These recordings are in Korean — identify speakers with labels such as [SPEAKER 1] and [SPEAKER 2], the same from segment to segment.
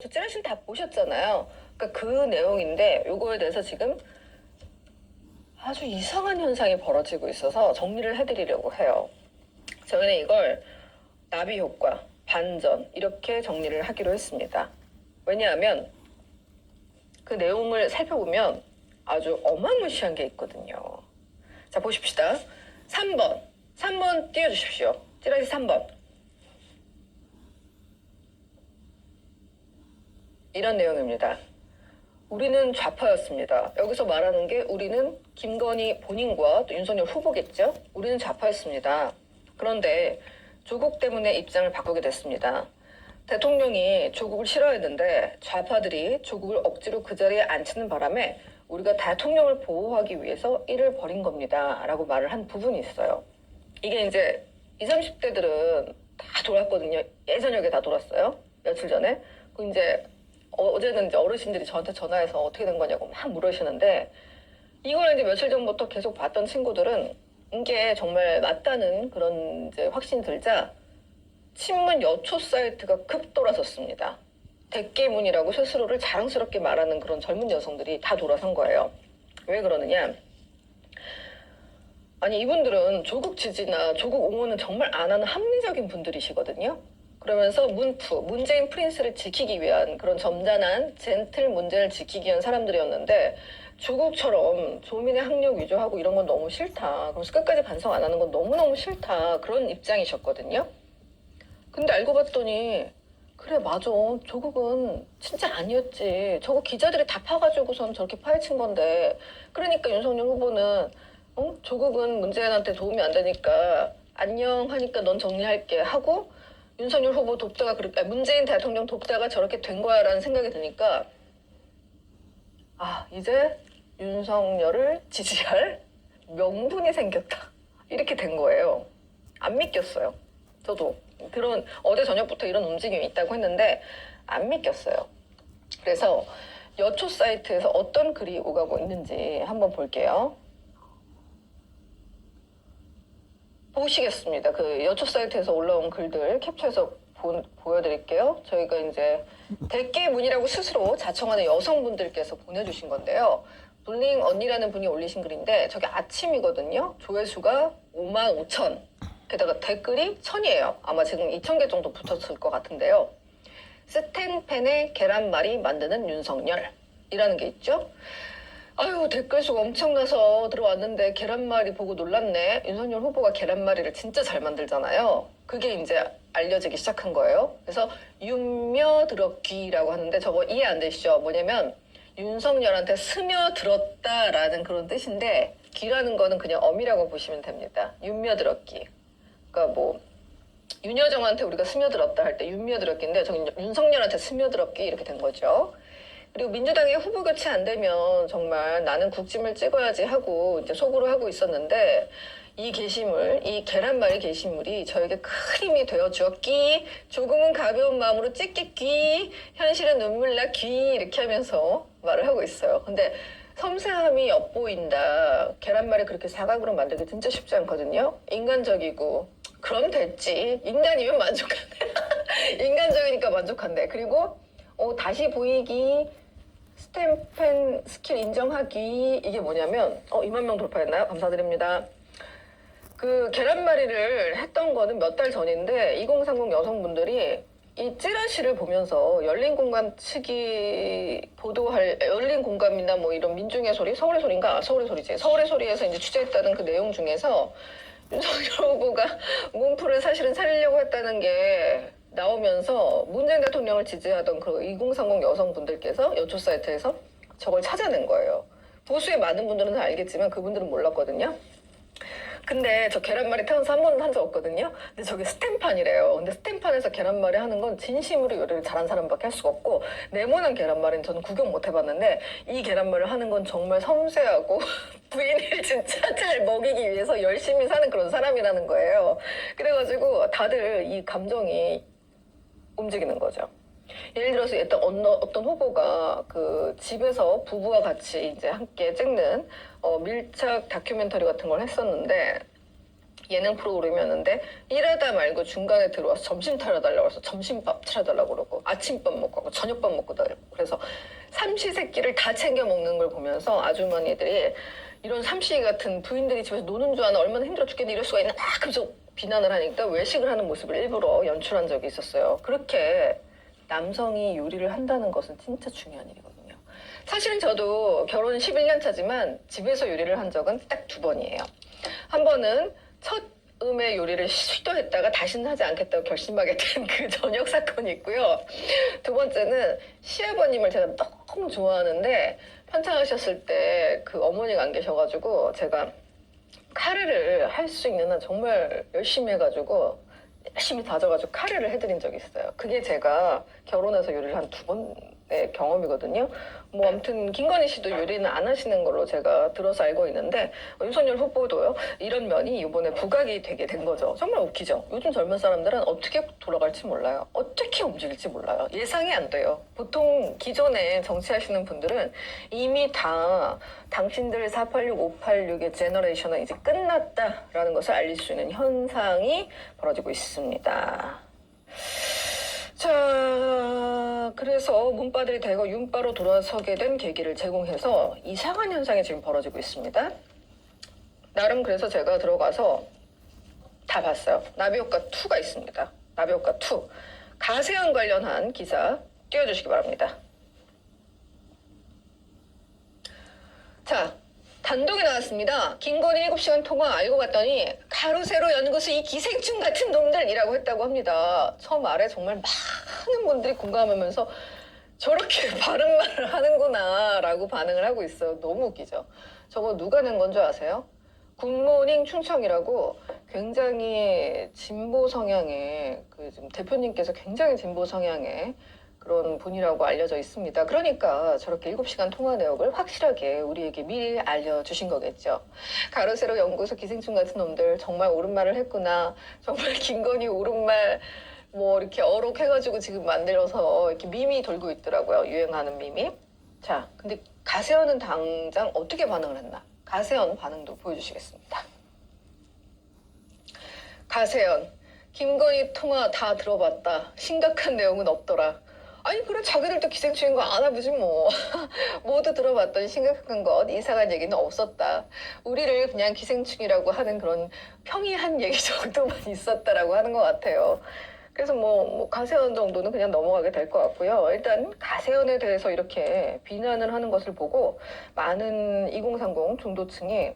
[SPEAKER 1] 저 찌라시는 다 보셨잖아요. 그러니까 그 내용인데 요거에 대해서 지금 아주 이상한 현상이 벌어지고 있어서 정리를 해드리려고 해요. 저희는 이걸 나비 효과, 반전 이렇게 정리를 하기로 했습니다. 왜냐하면 그 내용을 살펴보면 아주 어마무시한 게 있거든요. 자, 보십시다. 3번 띄워주십시오. 찌라시 3번. 이런 내용입니다. 우리는 좌파였습니다. 여기서 말하는 게 우리는 김건희 본인과 또 윤석열 후보겠죠. 우리는 좌파였습니다. 그런데 조국 때문에 입장을 바꾸게 됐습니다. 대통령이 조국을 싫어했는데 좌파들이 조국을 억지로 그 자리에 앉히는 바람에 우리가 대통령을 보호하기 위해서 이를 벌인 겁니다. 라고 말을 한 부분이 있어요. 이게 이제 20, 30대들은 다 돌았거든요. 예전역에 다 돌았어요. 며칠 전에. 그 이제 어제는 이제 어르신들이 저한테 전화해서 어떻게 된 거냐고 막 물으시는데 이걸 이제 며칠 전부터 계속 봤던 친구들은 이게 정말 맞다는 그런 이제 확신 들자 친문 여초 사이트가 급 돌아섰습니다. 대깨문이라고 스스로를 자랑스럽게 말하는 그런 젊은 여성들이 다 돌아선 거예요. 왜 그러느냐? 아니 이분들은 조국 지지나 조국 옹호는 정말 안 하는 합리적인 분들이시거든요. 그러면서 문재인 프린스를 지키기 위한 그런 점잖은 젠틀 문재인을 지키기 위한 사람들이었는데 조국처럼 조민의 학력 위조하고 이런 건 너무 싫다. 그래서 끝까지 반성 안 하는 건 너무너무 싫다. 그런 입장이셨거든요. 근데 알고 봤더니 그래 맞아. 조국은 진짜 아니었지. 저거 기자들이 다 파가지고선 저렇게 파헤친 건데 그러니까 윤석열 후보는 조국은 문재인한테 도움이 안 되니까 안녕 하니까 넌 정리할게 하고 윤석열 후보 독자가 그렇게 문재인 대통령 독자가 저렇게 된 거야라는 생각이 드니까 이제 윤석열을 지지할 명분이 생겼다 이렇게 된 거예요. 안 믿겼어요. 저도 그런 어제 저녁부터 이런 움직임이 있다고 했는데 안 믿겼어요. 그래서 여초 사이트에서 어떤 글이 오가고 있는지 한번 볼게요. 보시겠습니다. 그 여초 사이트에서 올라온 글들 캡처해서 보여드릴게요. 저희가 이제 대깨문이라고 스스로 자청하는 여성분들께서 보내주신 건데요. 블링 언니라는 분이 올리신 글인데 저게 아침이거든요. 조회수가 55,000. 게다가 댓글이 1000이에요. 아마 지금 2000개 정도 붙었을 것 같은데요. 스텐펜의 계란말이 만드는 윤석열이라는 게 있죠. 아유 댓글 수가 엄청나서 들어왔는데 계란말이 보고 놀랐네. 윤석열 후보가 계란말이를 진짜 잘 만들잖아요. 그게 이제 알려지기 시작한 거예요. 그래서 윤며들었기라고 하는데 저거 이해 안 되시죠? 뭐냐면 윤석열한테 스며들었다라는 그런 뜻인데 기라는 거는 그냥 어미라고 보시면 됩니다. 윤며들었기. 그러니까 뭐 윤여정한테 우리가 스며들었다 할 때 윤며들었기인데 저기 윤석열한테 스며들었기 이렇게 된 거죠. 그리고 민주당의 후보 교체 안 되면 정말 나는 국짐을 찍어야지 하고 이제 속으로 하고 있었는데 이 게시물, 이 계란말이 게시물이 저에게 큰 힘이 되어 주었기, 조금은 가벼운 마음으로 찍겠기, 현실은 눈물 나기 이렇게 하면서 말을 하고 있어요. 근데 섬세함이 엿보인다. 계란말이 그렇게 사각으로 만들기 진짜 쉽지 않거든요. 인간적이고 그럼 됐지. 인간이면 만족한대. 인간적이니까 만족한대. 그리고 다시 보이기, 스탬펜 스킬 인정하기 이게 뭐냐면 2만 명 돌파했나요? 감사드립니다. 그 계란말이를 했던 거는 몇 달 전인데 2030 여성분들이 이 찌라시를 보면서 열린공감 측이 보도할 열린공감이나 뭐 이런 민중의 소리, 서울의 소리인가? 서울의 소리지. 서울의 소리에서 이제 취재했다는 그 내용 중에서 윤석열 후보가 문프를 사실은 살리려고 했다는 게 나오면서 문재인 대통령을 지지하던 그 2030 여성분들께서 여초 사이트에서 저걸 찾아낸 거예요. 보수의 많은 분들은 다 알겠지만 그분들은 몰랐거든요. 근데 저 계란말이 태어나서 한 번은 한 적 없거든요. 근데 저게 스탬판이래요. 근데 스탬판에서 계란말이 하는 건 진심으로 요리를 잘하는 사람밖에 할 수가 없고 네모난 계란말이는 저는 구경 못 해봤는데 이 계란말이를 하는 건 정말 섬세하고 부인을 진짜 잘 먹이기 위해서 열심히 사는 그런 사람이라는 거예요. 그래가지고 다들 이 감정이 움직이는 거죠. 예를 들어서 어떤 후보가 그 집에서 부부와 같이 이제 함께 찍는 밀착 다큐멘터리 같은 걸 했었는데 예능 프로그램이었는데 일하다 말고 중간에 들어와서 점심 차려달라고 해서 점심밥 차려달라고 그러고 아침밥 먹고 하고 저녁밥 먹고 다니고 그래서 삼시세끼를 다 챙겨 먹는 걸 보면서 아주머니들이 이런 삼시 같은 부인들이 집에서 노는 줄 아나 얼마나 힘들어 죽겠는데 이럴 수가 있나 막 하면서 비난을 하니까 외식을 하는 모습을 일부러 연출한 적이 있었어요. 그렇게 남성이 요리를 한다는 것은 진짜 중요한 일이거든요. 사실은 저도 결혼 11년 차지만 집에서 요리를 한 적은 딱 2번이에요. 한 번은 첫 음의 요리를 시도했다가 다시는 하지 않겠다고 결심하게 된 그 저녁 사건이 있고요. 2번째는 시아버님을 제가 너무 좋아하는데 편찮으셨을 때 그 어머니가 안 계셔가지고 제가 카레를 할 수 있는 한 정말 열심히 해가지고 열심히 다져가지고 카레를 해드린 적이 있어요. 그게 제가 결혼해서 요리를 한 2번의 경험이거든요. 뭐 아무튼 김건희 씨도 요리는 안 하시는 걸로 제가 들어서 알고 있는데 윤석열 후보도요. 이런 면이 이번에 부각이 되게 된 거죠. 정말 웃기죠. 요즘 젊은 사람들은 어떻게 돌아갈지 몰라요. 어떻게 움직일지 몰라요. 예상이 안 돼요. 보통 기존에 정치하시는 분들은 이미 다 당신들 486, 586의 제너레이션은 이제 끝났다라는 것을 알릴 수 있는 현상이 벌어지고 있습니다. 자, 그래서 문바들이 대거 윤바로 돌아서게 된 계기를 제공해서 이상한 현상이 지금 벌어지고 있습니다. 나름 그래서 제가 들어가서 다 봤어요. 나비효과 2가 있습니다. 나비효과 2. 가세현 관련한 기사 띄워주시기 바랍니다. 자, 단독이 나왔습니다. 김건희 7시간 통화 알고 봤더니 가로세로 연구소 이 기생충 같은 놈들이라고 했다고 합니다. 처음 말에 정말 많은 분들이 공감하면서 저렇게 바른 말을 하는구나 라고 반응을 하고 있어요. 너무 웃기죠. 저거 누가 낸 건 줄 아세요? 굿모닝 충청이라고 굉장히 진보 성향의 그 지금 대표님께서 굉장히 진보 성향의 그런 분이라고 알려져 있습니다. 그러니까 저렇게 7시간 통화 내역을 확실하게 우리에게 미리 알려주신 거겠죠. 가로세로 연구소 기생충 같은 놈들 정말 옳은 말을 했구나. 정말 김건희 옳은 말 뭐 이렇게 어록해가지고 지금 만들어서 이렇게 밈이 돌고 있더라고요. 유행하는 밈이. 자, 근데 가세현은 당장 어떻게 반응을 했나? 가세현 반응도 보여주시겠습니다. 가세현, 김건희 통화 다 들어봤다. 심각한 내용은 없더라. 아니 그래 자기들도 기생충인 거 알아보지 뭐. 모두 들어봤더니 심각한 것 이상한 얘기는 없었다. 우리를 그냥 기생충이라고 하는 그런 평이한 얘기 정도만 있었다라고 하는 것 같아요. 그래서 뭐 가세현 정도는 그냥 넘어가게 될 것 같고요. 일단 가세현에 대해서 이렇게 비난을 하는 것을 보고 많은 2030 중도층이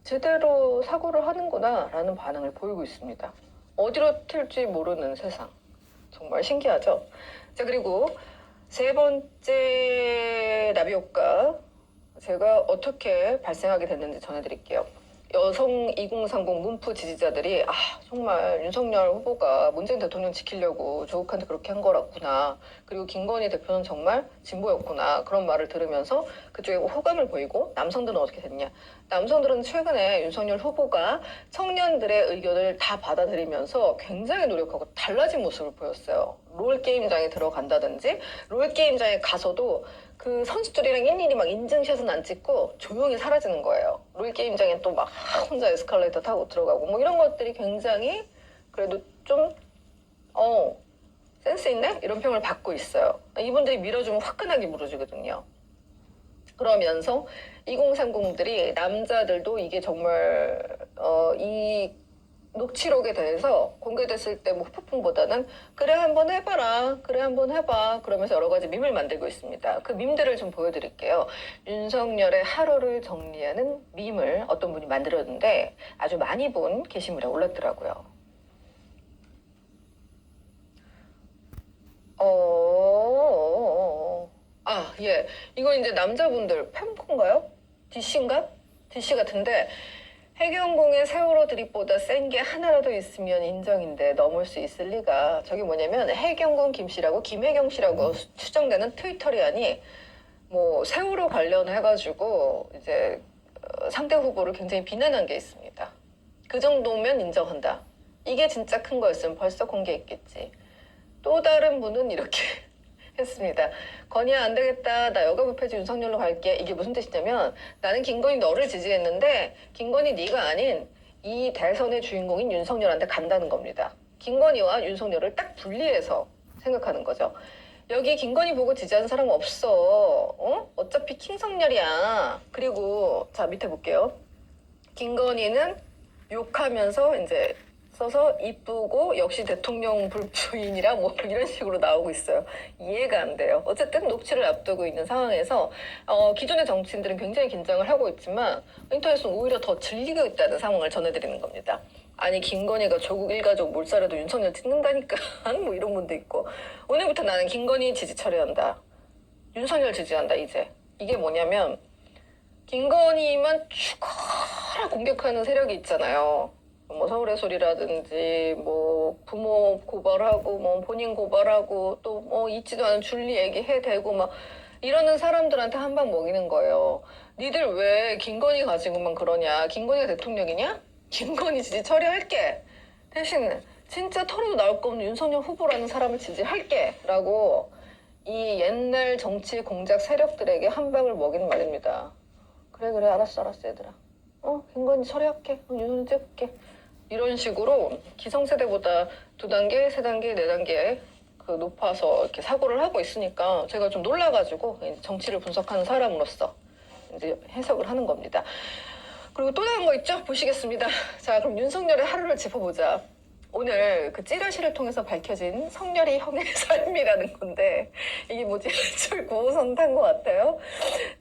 [SPEAKER 1] 제대로 사고를 하는구나 라는 반응을 보이고 있습니다. 어디로 튈지 모르는 세상. 정말 신기하죠? 자, 그리고 3번째 나비효과 제가 어떻게 발생하게 됐는지 전해드릴게요. 여성 2030 문프 지지자들이 정말 윤석열 후보가 문재인 대통령 지키려고 조국한테 그렇게 한 거라구나. 그리고 김건희 대표는 정말 진보였구나. 그런 말을 들으면서 그쪽에 호감을 보이고 남성들은 어떻게 됐냐. 남성들은 최근에 윤석열 후보가 청년들의 의견을 다 받아들이면서 굉장히 노력하고 달라진 모습을 보였어요. 롤게임장에 들어간다든지 롤게임장에 가서도 그 선수들이랑 일일이 막 인증샷은 안 찍고 조용히 사라지는 거예요. 롤게임장에 또 막 혼자 에스컬레이터 타고 들어가고 뭐 이런 것들이 굉장히 그래도 좀 센스 있네? 이런 평을 받고 있어요. 이분들이 밀어주면 화끈하게 물어주거든요. 그러면서 2030들이 남자들도 이게 정말 이 녹취록에 대해서 공개됐을 때 뭐 후폭풍보다는 그래 한번 해봐라 그래 한번 해봐 그러면서 여러 가지 밈을 만들고 있습니다. 그 밈들을 좀 보여드릴게요. 윤석열의 하루를 정리하는 밈을 어떤 분이 만들었는데 아주 많이 본 게시물에 올랐더라고요. 예. 이거 이제 남자분들 팬콘가요? DC인가? DC 같은데 해경궁의 세월호 드립보다 센 게 하나라도 있으면 인정인데 넘을 수 있을 리가. 저게 뭐냐면 해경궁 김씨라고 김혜경 씨라고 추정되는 트위터리안이 뭐 세월호 관련해가지고 이제 상대 후보를 굉장히 비난한 게 있습니다. 그 정도면 인정한다. 이게 진짜 큰 거였으면 벌써 공개했겠지. 또 다른 분은 이렇게 했습니다. 건희야 안 되겠다. 나 여가부패지 윤석열로 갈게. 이게 무슨 뜻이냐면 나는 김건희 너를 지지했는데 김건희 네가 아닌 이 대선의 주인공인 윤석열한테 간다는 겁니다. 김건희와 윤석열을 딱 분리해서 생각하는 거죠. 여기 김건희 보고 지지하는 사람 없어. 어차피 킹석열이야. 그리고 자 밑에 볼게요. 김건희는 욕하면서 이제 써서 이쁘고 역시 대통령 부인이라 뭐 이런 식으로 나오고 있어요. 이해가 안 돼요. 어쨌든 녹취를 앞두고 있는 상황에서 기존의 정치인들은 굉장히 긴장을 하고 있지만 인터넷은 오히려 더 질리고 있다는 상황을 전해드리는 겁니다. 아니 김건희가 조국 일가족 몰살해도 윤석열 찍는다니까 뭐 이런 분도 있고 오늘부터 나는 김건희 지지 처리한다. 윤석열 지지한다 이제. 이게 뭐냐면 김건희만 죽어라 공격하는 세력이 있잖아요. 뭐 서울의 소리라든지 뭐 부모 고발하고 뭐 본인 고발하고 또 뭐 있지도 않은 줄리 얘기해 대고 막 이러는 사람들한테 한 방 먹이는 거예요. 니들 왜 김건희 가지고만 그러냐? 김건희가 대통령이냐? 김건희 지지 처리할게. 대신 진짜 털어도 나올 거 없는 윤석열 후보라는 사람을 지지할게 라고 이 옛날 정치 공작 세력들에게 한 방을 먹이는 말입니다. 그래 알았어 얘들아. 김건희 처리할게. 윤석열 찍을게. 이런 식으로 기성세대보다 2단계, 3단계, 4단계 그 높아서 이렇게 사고를 하고 있으니까 제가 좀 놀라가지고 정치를 분석하는 사람으로서 이제 해석을 하는 겁니다. 그리고 또 다른 거 있죠? 보시겠습니다. 자, 그럼 윤석열의 하루를 짚어보자. 오늘 그 찌라시를 통해서 밝혀진 성렬이 형의 삶이라는 건데 이게 뭐 지하철 9호선 탄 것 같아요.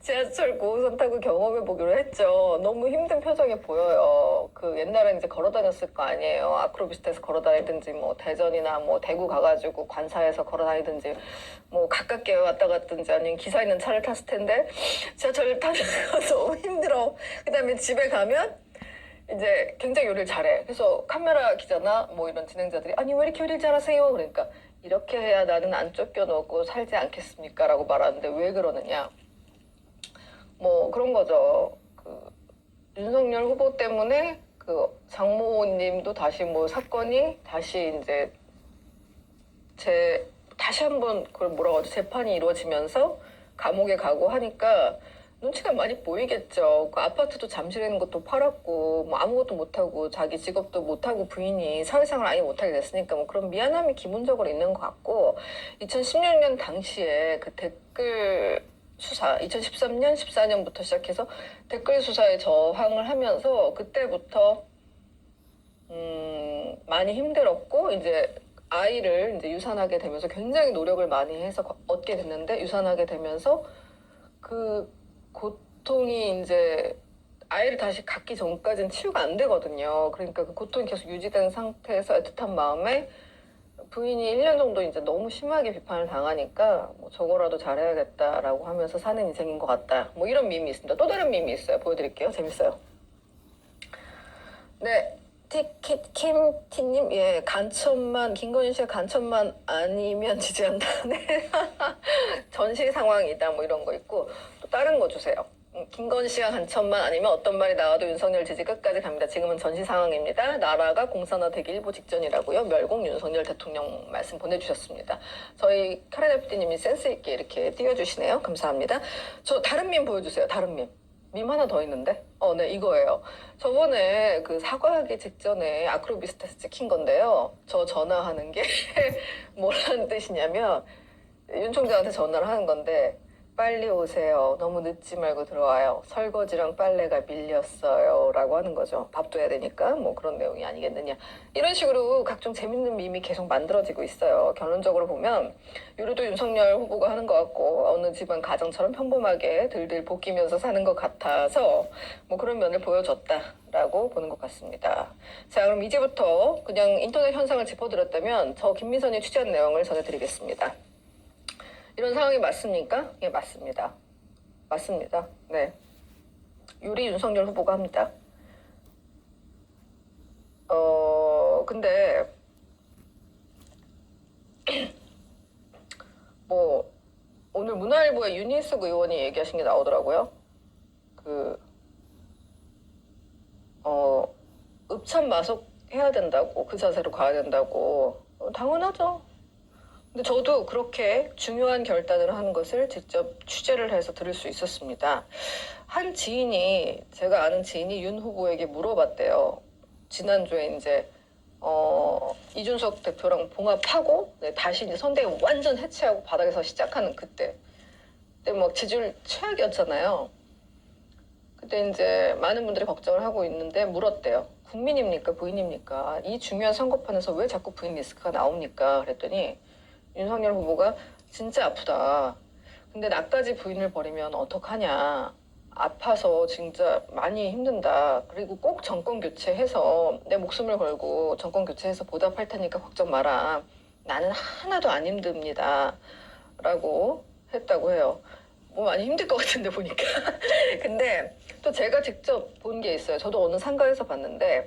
[SPEAKER 1] 지하철 9호선 타고 경험해보기로 했죠. 너무 힘든 표정이 보여요. 그 옛날에 이제 걸어다녔을 거 아니에요. 아크로비스타에서 걸어다니든지 뭐 대전이나 뭐 대구 가가지고 관사에서 걸어다니든지 뭐 가깝게 왔다 갔든지 아니면 기사 있는 차를 탔을 텐데 지하철 타는 거 너무 힘들어. 그 다음에 집에 가면 이제 굉장히 요리를 잘해. 그래서 카메라 기자나 뭐 이런 진행자들이 아니 왜 이렇게 요리를 잘하세요? 그러니까 이렇게 해야 나는 안 쫓겨놓고 살지 않겠습니까? 라고 말하는데 왜 그러느냐. 뭐 그런 거죠. 그 윤석열 후보 때문에 그 장모님도 다시 뭐 사건이 다시 이제 다시 한번 그걸 뭐라고 하죠? 재판이 이루어지면서 감옥에 가고 하니까 눈치가 많이 보이겠죠. 그 아파트도 잠실에 것도 팔았고 뭐 아무것도 못하고 자기 직업도 못하고 부인이 사회생활 아예 못하게 됐으니까 뭐 그런 미안함이 기본적으로 있는 것 같고 2016년 당시에 그 댓글 수사 2013년 14년부터 시작해서 댓글 수사에 저항을 하면서 그때부터 많이 힘들었고 이제 아이를 이제 유산하게 되면서 굉장히 노력을 많이 해서 얻게 됐는데 유산하게 되면서 그 고통이 이제 아이를 다시 갖기 전까지는 치유가 안 되거든요. 그러니까 그 고통이 계속 유지된 상태에서 애틋한 마음에 부인이 1년 정도 이제 너무 심하게 비판을 당하니까 뭐 저거라도 잘해야겠다라고 하면서 사는 인생인 것 같다. 뭐 이런 밈이 있습니다. 또 다른 밈이 있어요. 보여드릴게요. 재밌어요. 네. 킴티님, 예, 간첩만, 김건희 씨의 간첩만 아니면 지지한다. 네. 전시 상황이다. 뭐 이런 거 있고, 또 다른 거 주세요. 김건희 씨가 간첩만 아니면 어떤 말이 나와도 윤석열 지지 끝까지 갑니다. 지금은 전시 상황입니다. 나라가 공산화되기 일보 직전이라고요. 멸공 윤석열 대통령 말씀 보내주셨습니다. 저희 카렌 FD님이 센스 있게 이렇게 띄워주시네요. 감사합니다. 저 다른 밈 보여주세요. 다른 밈. 밈 하나 더 있는데? 네, 이거예요. 저번에 그 사과하기 직전에 아크로비스타에서 찍힌 건데요. 저 전화하는 게 뭐라는 뜻이냐면 윤 총장한테 전화를 하는 건데 빨리 오세요. 너무 늦지 말고 들어와요. 설거지랑 빨래가 밀렸어요. 라고 하는 거죠. 밥도 해야 되니까 뭐 그런 내용이 아니겠느냐. 이런 식으로 각종 재밌는 밈이 계속 만들어지고 있어요. 결론적으로 보면 요리도 윤석열 후보가 하는 것 같고 어느 집안 가정처럼 평범하게 들들 볶이면서 사는 것 같아서 뭐 그런 면을 보여줬다라고 보는 것 같습니다. 자, 그럼 이제부터 그냥 인터넷 현상을 짚어드렸다면 저 김민선이 취재한 내용을 전해드리겠습니다. 이런 상황이 맞습니까? 예, 맞습니다. 맞습니다. 네. 요리 윤석열 후보가 합니다. 근데 뭐 오늘 문화일보에 윤희숙 의원이 얘기하신 게 나오더라고요. 읍참마속 해야 된다고, 그 자세로 가야 된다고. 당연하죠. 근데 저도 그렇게 중요한 결단을 하는 것을 직접 취재를 해서 들을 수 있었습니다. 한 지인이, 제가 아는 지인이 윤 후보에게 물어봤대요. 지난주에 이제 이준석 대표랑 봉합하고 네, 다시 이제 선대위 완전 해체하고 바닥에서 시작하는 그때 막 지지율 최악이었잖아요. 그때 이제 많은 분들이 걱정을 하고 있는데 물었대요. 국민입니까 부인입니까? 이 중요한 선거판에서 왜 자꾸 부인 리스크가 나옵니까? 그랬더니 윤석열 후보가 진짜 아프다. 근데 나까지 부인을 버리면 어떡하냐. 아파서 진짜 많이 힘든다. 그리고 꼭 정권 교체해서 내 목숨을 걸고 정권 교체해서 보답할 테니까 걱정 마라. 나는 하나도 안 힘듭니다. 라고 했다고 해요. 뭐 많이 힘들 것 같은데 보니까. 근데 또 제가 직접 본 게 있어요. 저도 어느 상가에서 봤는데